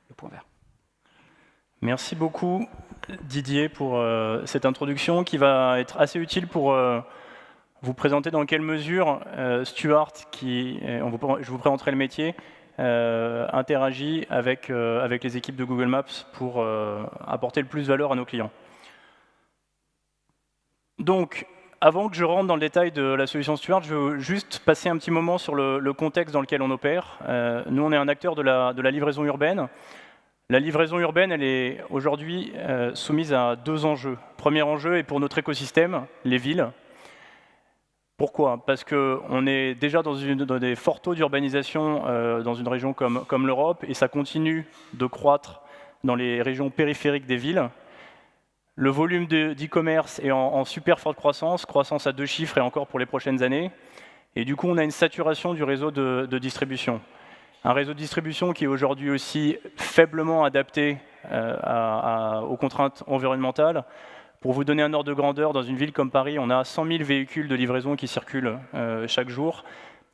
le point vert. Merci beaucoup Didier pour cette introduction qui va être assez utile pour vous présenter dans quelle mesure Stuart, je vous présenterai le métier, interagit avec les équipes de Google Maps pour apporter le plus de valeur à nos clients. Donc, avant que je rentre dans le détail de la solution Stuart, je veux juste passer un petit moment sur le contexte dans lequel on opère. Nous, on est un acteur de la livraison urbaine. La livraison urbaine, elle est aujourd'hui soumise à deux enjeux. Premier enjeu est pour notre écosystème, les villes. Pourquoi? Parce qu'on est déjà dans des forts taux d'urbanisation dans une région comme l'Europe, et ça continue de croître dans les régions périphériques des villes. Le volume d'e-commerce est en super forte croissance à 2 chiffres et encore pour les prochaines années. Et du coup, on a une saturation du réseau de distribution. Un réseau de distribution qui est aujourd'hui aussi faiblement adapté aux contraintes environnementales. Pour vous donner un ordre de grandeur, dans une ville comme Paris, on a 100 000 véhicules de livraison qui circulent chaque jour.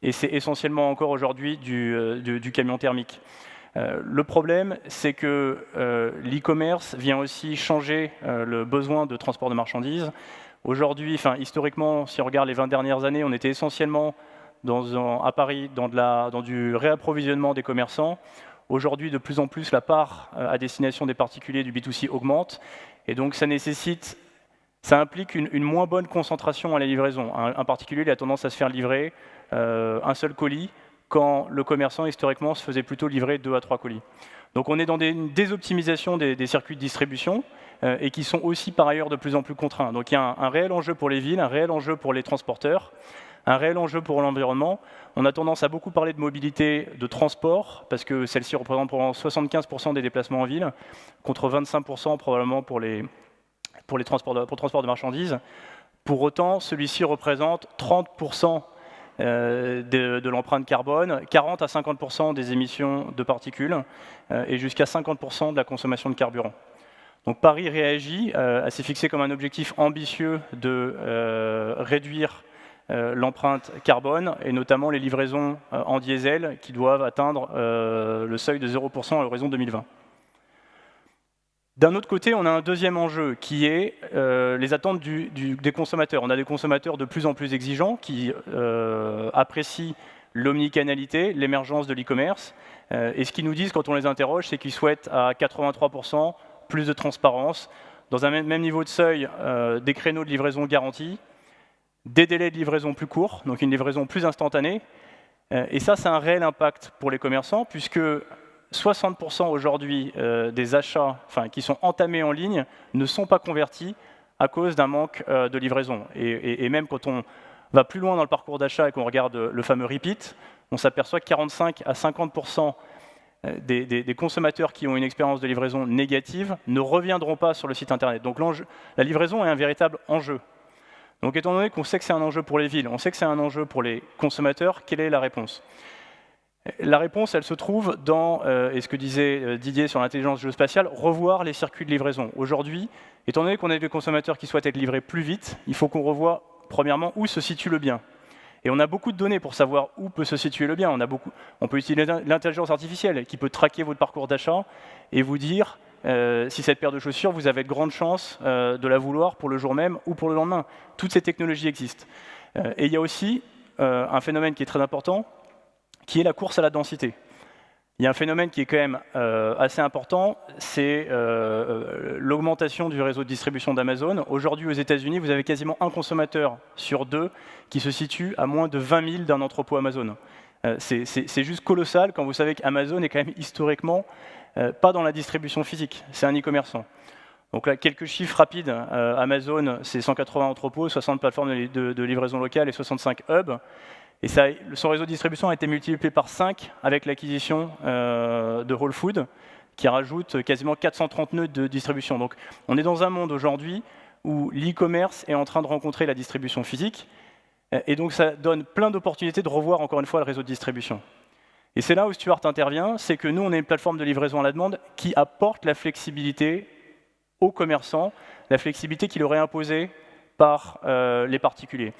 Et c'est essentiellement encore aujourd'hui du camion thermique. Le problème, c'est que l'e-commerce vient aussi changer le besoin de transport de marchandises. Aujourd'hui, historiquement, si on regarde les 20 dernières années, on était essentiellement à Paris dans du réapprovisionnement des commerçants. Aujourd'hui, de plus en plus, la part à destination des particuliers du B2C augmente. Et donc, ça implique une moins bonne concentration à la livraison. Un particulier il a tendance à se faire livrer un seul colis, quand le commerçant, historiquement, se faisait plutôt livrer 2 à 3 colis. Donc on est dans une désoptimisation des circuits de distribution et qui sont aussi par ailleurs de plus en plus contraints. Donc il y a un réel enjeu pour les villes, un réel enjeu pour les transporteurs, un réel enjeu pour l'environnement. On a tendance à beaucoup parler de mobilité de transport, parce que celle-ci représente probablement 75% des déplacements en ville, contre 25% probablement pour le transport de marchandises. Pour autant, celui-ci représente 30% de l'empreinte carbone, 40 à 50% des émissions de particules et jusqu'à 50% de la consommation de carburant. Donc Paris réagit, s'est fixé comme un objectif ambitieux de réduire l'empreinte carbone, et notamment les livraisons en diesel qui doivent atteindre le seuil de 0% à l'horizon 2020. D'un autre côté, on a un deuxième enjeu qui est les attentes des consommateurs. On a des consommateurs de plus en plus exigeants qui apprécient l'omnicanalité, l'émergence de l'e-commerce. Et ce qu'ils nous disent quand on les interroge, c'est qu'ils souhaitent à 83% plus de transparence, dans un même niveau de seuil, des créneaux de livraison garantis, des délais de livraison plus courts, donc une livraison plus instantanée. Et ça a un réel impact pour les commerçants, puisque 60% aujourd'hui des achats qui sont entamés en ligne ne sont pas convertis à cause d'un manque de livraison. Et même quand on va plus loin dans le parcours d'achat et qu'on regarde le fameux repeat, on s'aperçoit que 45 à 50% des consommateurs qui ont une expérience de livraison négative ne reviendront pas sur le site internet. Donc la livraison est un véritable enjeu. Donc étant donné qu'on sait que c'est un enjeu pour les villes, on sait que c'est un enjeu pour les consommateurs, quelle est la réponse ? La réponse, elle se trouve dans, et ce que disait Didier sur l'intelligence géospatiale, revoir les circuits de livraison. Aujourd'hui, étant donné qu'on a des consommateurs qui souhaitent être livrés plus vite, il faut qu'on revoie, premièrement, où se situe le bien. Et on a beaucoup de données pour savoir où peut se situer le bien. On peut utiliser l'intelligence artificielle qui peut traquer votre parcours d'achat et vous dire si cette paire de chaussures, vous avez de grandes chances de la vouloir pour le jour même ou pour le lendemain. Toutes ces technologies existent. Et il y a aussi un phénomène qui est très important, qui est la course à la densité. Il y a un phénomène qui est quand même assez important, c'est l'augmentation du réseau de distribution d'Amazon. Aujourd'hui, aux États-Unis, vous avez quasiment un consommateur sur 2 qui se situe à moins de 20 000 d'un entrepôt Amazon. C'est juste colossal quand vous savez qu'Amazon est quand même historiquement pas dans la distribution physique, c'est un e-commerçant. Donc là, quelques chiffres rapides. Amazon, c'est 180 entrepôts, 60 plateformes de livraison locale et 65 hubs. Et son réseau de distribution a été multiplié par 5 avec l'acquisition de Whole Foods, qui rajoute quasiment 430 nœuds de distribution. Donc on est dans un monde aujourd'hui où l'e-commerce est en train de rencontrer la distribution physique, et donc ça donne plein d'opportunités de revoir encore une fois le réseau de distribution. Et c'est là où Stuart intervient, c'est que nous, on est une plateforme de livraison à la demande qui apporte la flexibilité aux commerçants, la flexibilité qui leur est imposée par les particuliers.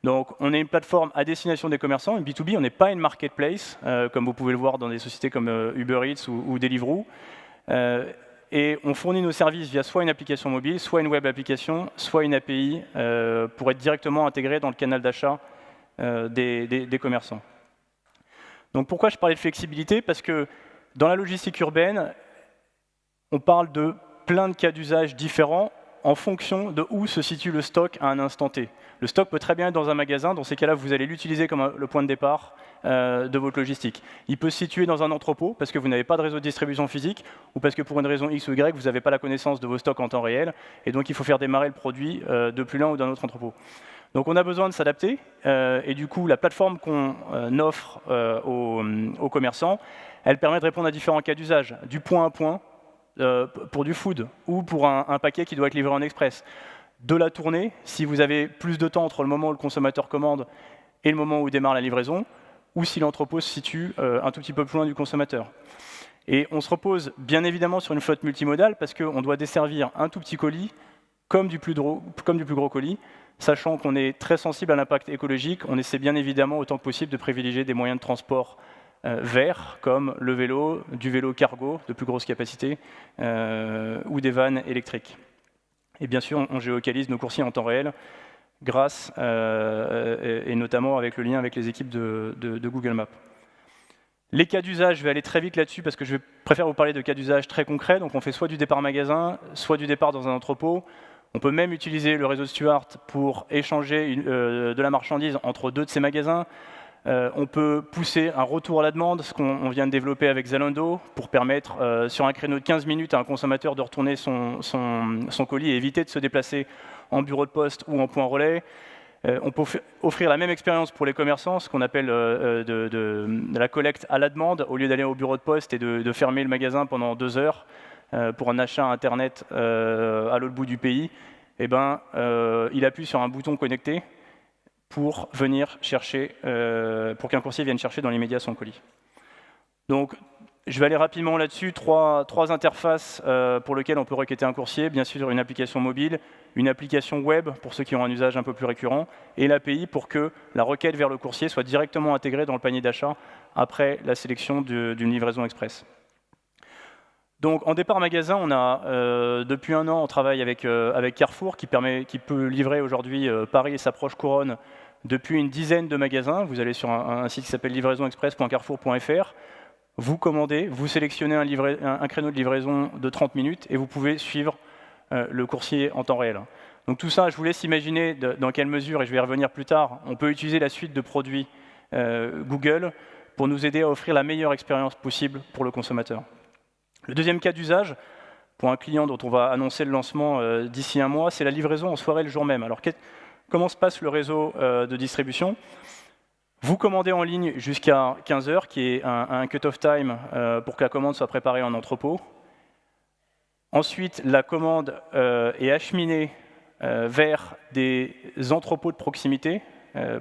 Donc, on est une plateforme à destination des commerçants, une B2B, on n'est pas une marketplace, comme vous pouvez le voir dans des sociétés comme Uber Eats ou Deliveroo. Et on fournit nos services via soit une application mobile, soit une web application, soit une API, pour être directement intégré dans le canal d'achat des commerçants. Donc, pourquoi je parlais de flexibilité? Parce que dans la logistique urbaine, on parle de plein de cas d'usage différents en fonction de où se situe le stock à un instant T. Le stock peut très bien être dans un magasin, dans ces cas-là, vous allez l'utiliser comme le point de départ de votre logistique. Il peut se situer dans un entrepôt, parce que vous n'avez pas de réseau de distribution physique, ou parce que pour une raison X ou Y, vous n'avez pas la connaissance de vos stocks en temps réel, et donc il faut faire démarrer le produit depuis l'un ou d'un autre entrepôt. Donc on a besoin de s'adapter, et du coup, la plateforme qu'on offre aux commerçants, elle permet de répondre à différents cas d'usage, du point à point, pour du food ou pour un paquet qui doit être livré en express. De la tournée, si vous avez plus de temps entre le moment où le consommateur commande et le moment où démarre la livraison, ou si l'entrepôt se situe un tout petit peu plus loin du consommateur. Et on se repose bien évidemment sur une flotte multimodale parce qu'on doit desservir un tout petit colis comme du plus gros colis, sachant qu'on est très sensible à l'impact écologique. On essaie bien évidemment autant que possible de privilégier des moyens de transport verts, comme le vélo, du vélo cargo de plus grosse capacité, ou des vannes électriques. Et bien sûr, on géolocalise nos coursiers en temps réel, grâce, et notamment avec le lien avec les équipes de Google Maps. Les cas d'usage, je vais aller très vite là-dessus, parce que je préfère vous parler de cas d'usage très concrets. Donc on fait soit du départ magasin, soit du départ dans un entrepôt. On peut même utiliser le réseau Stuart pour échanger de la marchandise entre deux de ces magasins. On peut pousser un retour à la demande, ce qu'on vient de développer avec Zalando, pour permettre sur un créneau de 15 minutes à un consommateur de retourner son colis et éviter de se déplacer en bureau de poste ou en point relais. On peut offrir la même expérience pour les commerçants, ce qu'on appelle de la collecte à la demande, au lieu d'aller au bureau de poste et de fermer le magasin pendant 2 heures pour un achat Internet à l'autre bout du pays. Eh ben, il appuie sur un bouton connecté pour venir chercher, pour qu'un coursier vienne chercher dans l'immédiat son colis. Donc, je vais aller rapidement là-dessus. Trois interfaces pour lesquelles on peut requêter un coursier. Bien sûr, une application mobile, une application web pour ceux qui ont un usage un peu plus récurrent, et l'API pour que la requête vers le coursier soit directement intégrée dans le panier d'achat après la sélection d'une livraison express. Donc, en départ magasin, on a depuis 1 an, on travaille avec Carrefour qui peut livrer aujourd'hui Paris et sa proche couronne depuis une dizaine de magasins. Vous allez sur un site qui s'appelle livraisonexpress.carrefour.fr. Vous commandez, vous sélectionnez un créneau de livraison de 30 minutes et vous pouvez suivre le coursier en temps réel. Donc tout ça, je vous laisse imaginer dans quelle mesure, et je vais y revenir plus tard, on peut utiliser la suite de produits Google pour nous aider à offrir la meilleure expérience possible pour le consommateur. Le deuxième cas d'usage, pour un client dont on va annoncer le lancement d'ici 1 mois, c'est la livraison en soirée le jour même. Alors comment se passe le réseau de distribution? Vous commandez en ligne jusqu'à 15 h, qui est un cut-off time pour que la commande soit préparée en entrepôt. Ensuite, la commande est acheminée vers des entrepôts de proximité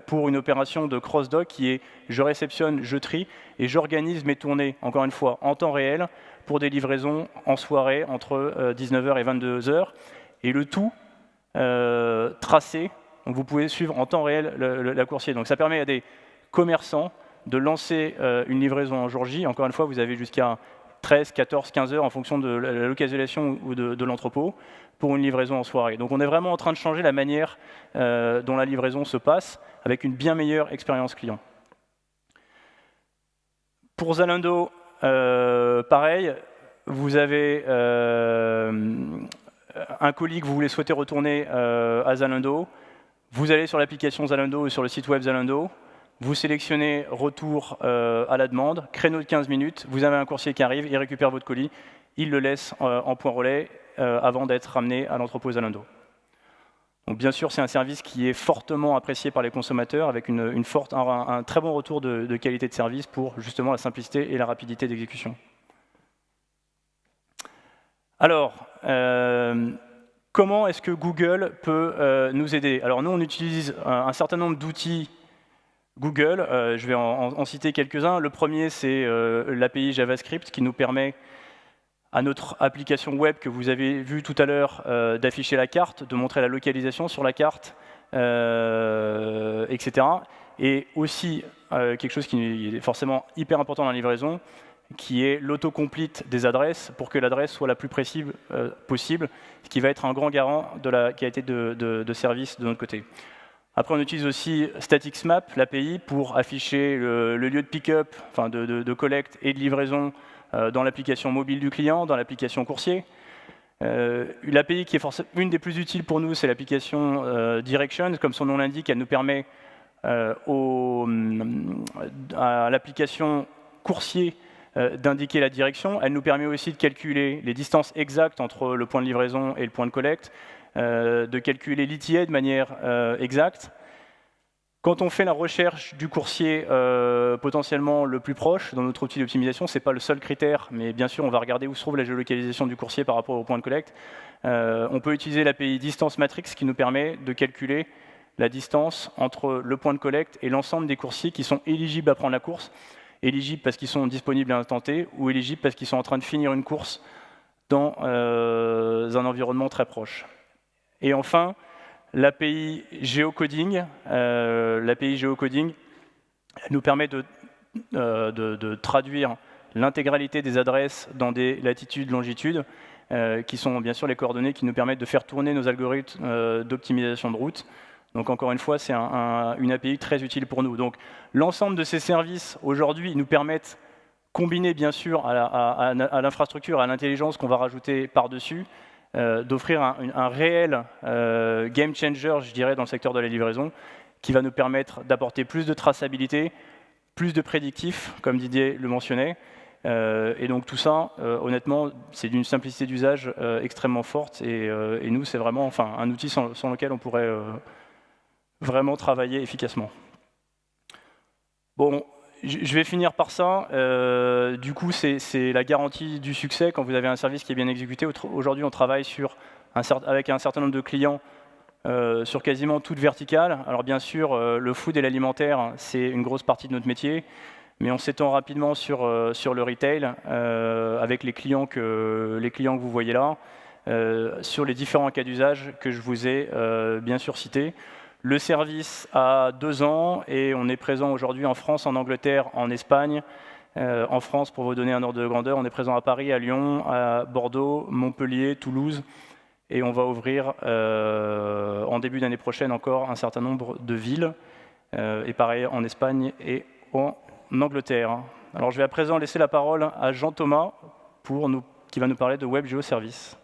pour une opération de cross-dock qui est je réceptionne, je trie et j'organise mes tournées, encore une fois, en temps réel pour des livraisons en soirée entre 19 h et 22 h. Et le tout tracé, donc vous pouvez suivre en temps réel la coursier. Donc ça permet à des commerçants de lancer une livraison en jour J. Encore une fois, vous avez jusqu'à 13, 14, 15 heures en fonction de la localisation ou de l'entrepôt pour une livraison en soirée. Donc on est vraiment en train de changer la manière dont la livraison se passe avec une bien meilleure expérience client. Pour Zalando, pareil, vous avez un colis que vous voulez souhaiter retourner à Zalando. Vous allez sur l'application Zalando ou sur le site web Zalando. Vous sélectionnez retour à la demande, créneau de 15 minutes, vous avez un coursier qui arrive, il récupère votre colis, il le laisse en point relais avant d'être ramené à l'entrepôt Zalando. Donc bien sûr, c'est un service qui est fortement apprécié par les consommateurs avec un très bon retour de qualité de service pour justement la simplicité et la rapidité d'exécution. Alors, comment est-ce que Google peut nous aider? Alors nous, on utilise un certain nombre d'outils Google, je vais en citer quelques-uns. Le premier, c'est l'API JavaScript qui nous permet à notre application web que vous avez vue tout à l'heure d'afficher la carte, de montrer la localisation sur la carte, etc. Et aussi, quelque chose qui est forcément hyper important dans la livraison, qui est l'autocomplete des adresses pour que l'adresse soit la plus précise possible, ce qui va être un grand garant de la qualité de service de notre côté. Après, on utilise aussi StaticSmap, l'API, pour afficher le lieu de pick-up, enfin de collecte et de livraison dans l'application mobile du client, dans l'application coursier. L'API qui est forcément une des plus utiles pour nous, c'est l'application Directions. Comme son nom l'indique, elle nous permet à l'application coursier d'indiquer la direction. Elle nous permet aussi de calculer les distances exactes entre le point de livraison et le point de collecte, de calculer l'ETA de manière exacte. Quand on fait la recherche du coursier potentiellement le plus proche dans notre outil d'optimisation, ce n'est pas le seul critère, mais bien sûr, on va regarder où se trouve la géolocalisation du coursier par rapport au point de collecte. On peut utiliser l'API Distance Matrix qui nous permet de calculer la distance entre le point de collecte et l'ensemble des coursiers qui sont éligibles à prendre la course, éligibles parce qu'ils sont disponibles à l'instant T ou éligibles parce qu'ils sont en train de finir une course dans un environnement très proche. Et enfin, l'API Geocoding. L'API Geocoding nous permet de traduire l'intégralité des adresses dans des latitudes, longitudes, qui sont bien sûr les coordonnées qui nous permettent de faire tourner nos algorithmes d'optimisation de route. Donc encore une fois, c'est une API très utile pour nous. Donc l'ensemble de ces services, aujourd'hui, nous permettent, combinés bien sûr à l'infrastructure, à l'intelligence qu'on va rajouter par-dessus, d'offrir un réel game changer, je dirais, dans le secteur de la livraison, qui va nous permettre d'apporter plus de traçabilité, plus de prédictif, comme Didier le mentionnait. Et donc tout ça, honnêtement, c'est d'une simplicité d'usage extrêmement forte. Et nous, c'est vraiment un outil sans lequel on pourrait vraiment travailler efficacement. Bon, je vais finir par ça. Du coup, c'est la garantie du succès quand vous avez un service qui est bien exécuté. Aujourd'hui, on travaille avec un certain nombre de clients sur quasiment toute verticale. Alors bien sûr, le food et l'alimentaire, c'est une grosse partie de notre métier, mais on s'étend rapidement sur le retail avec les clients que vous voyez là, sur les différents cas d'usage que je vous ai bien sûr cités. Le service a 2 ans et on est présent aujourd'hui en France, en Angleterre, en Espagne. En France, pour vous donner un ordre de grandeur, on est présent à Paris, à Lyon, à Bordeaux, Montpellier, Toulouse. Et on va ouvrir en début d'année prochaine encore un certain nombre de villes. Et pareil en Espagne et en Angleterre. Alors je vais à présent laisser la parole à Jean Thomas qui va nous parler de Web Geoservice.